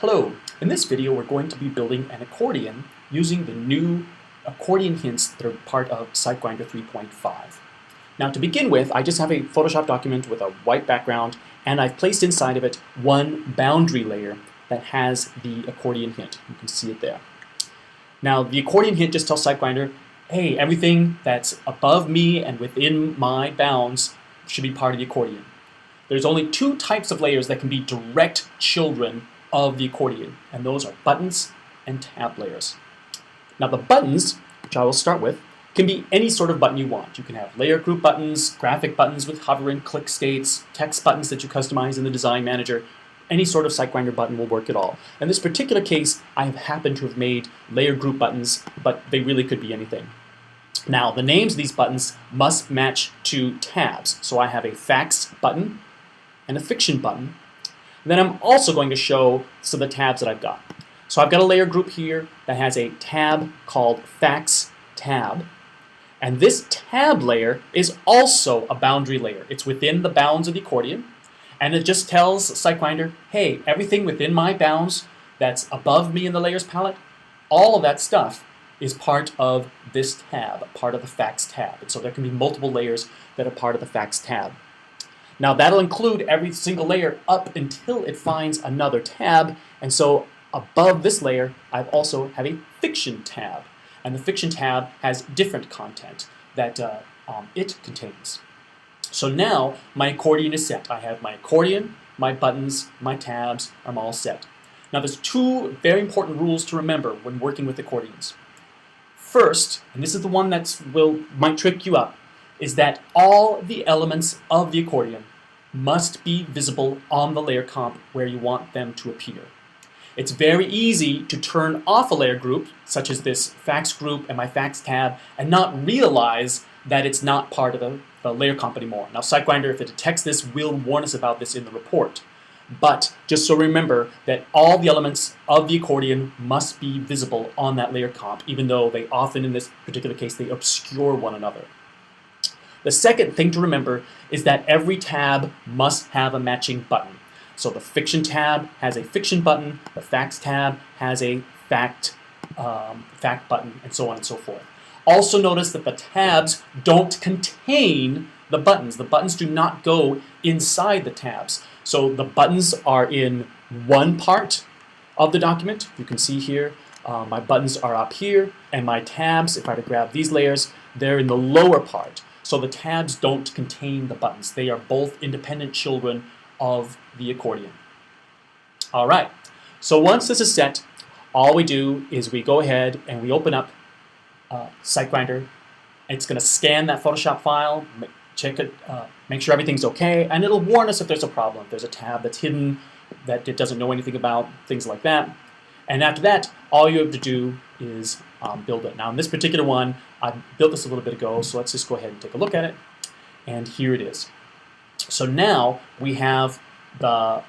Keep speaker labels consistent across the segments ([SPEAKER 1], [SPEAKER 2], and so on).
[SPEAKER 1] Hello, in this video we're going to be building an accordion using the new accordion hints that are part of SiteGrinder 3.5. Now to begin with, I just have a Photoshop document with a white background and I've placed inside of it one boundary layer that has the accordion hint. You can see it there. Now the accordion hint just tells SiteGrinder, hey, everything that's above me and within my bounds should be part of the accordion. There's only two types of layers that can be direct children of the accordion, and those are buttons and tab layers. Now the buttons, which I will start with, can be any sort of button you want. You can have layer group buttons, graphic buttons with hover and click states, text buttons that you customize in the design manager. Any sort of SiteGrinder button will work at all. In this particular case, I have happened to have made layer group buttons, but they really could be anything. Now the names of these buttons must match to tabs. So I have a fax button and a fiction button. Then I'm also going to show some of the tabs that I've got. So I've got a layer group here that has a tab called Fax Tab. And this tab layer is also a boundary layer. It's within the bounds of the accordion. And it just tells SiteGrinder, hey, everything within my bounds that's above me in the layers palette, all of that stuff is part of this tab, part of the Fax Tab. And so there can be multiple layers that are part of the Fax Tab. Now that'll include every single layer up until it finds another tab, and so above this layer I also have a fiction tab, and the fiction tab has different content that it contains. So now my accordion is set. I have my accordion, my buttons, my tabs, I'm all set. Now there's two very important rules to remember when working with accordions. First, and this is the one that might trick you up, is that all the elements of the accordion must be visible on the layer comp where you want them to appear. It's very easy to turn off a layer group, such as this fax group and my fax tab, and not realize that it's not part of the layer comp anymore. Now SiteGrinder, if it detects this, will warn us about this in the report. But just so remember that all the elements of the accordion must be visible on that layer comp, even though they often, in this particular case, they obscure one another. The second thing to remember is that every tab must have a matching button. So the fiction tab has a fiction button, the fax tab has a fact button, and so on and so forth. Also notice that the tabs don't contain the buttons. The buttons do not go inside the tabs. So the buttons are in one part of the document. You can see here, my buttons are up here, and my tabs, if I were to grab these layers, they're in the lower part. So the tabs don't contain the buttons. They are both independent children of the accordion. All right, so once this is set, all we do is we go ahead and we open up SiteGrinder. It's going to scan that Photoshop file, check it, make sure everything's okay, and it'll warn us if there's a problem, if there's a tab that's hidden, that it doesn't know anything about, things like that. And after that, all you have to do is build it. Now in this particular one, I built this a little bit ago, so let's just go ahead and take a look at it. And here it is. So now we have the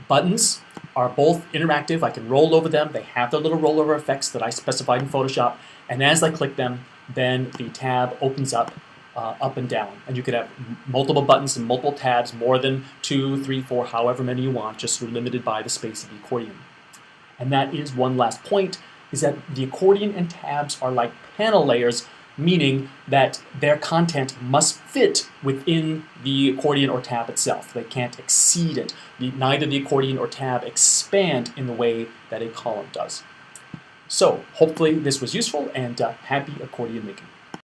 [SPEAKER 1] buttons are both interactive. I can roll over them. They have their little rollover effects that I specified in Photoshop. And as I click them, then the tab opens up and down. And you could have multiple buttons and multiple tabs, more than 2, 3, 4, however many you want, just sort of limited by the space of the accordion. And that is one last point, is that the accordion and tabs are like panel layers, meaning that their content must fit within the accordion or tab itself. They can't exceed it. Neither the accordion or tab expand in the way that a column does. So hopefully this was useful, and happy accordion making.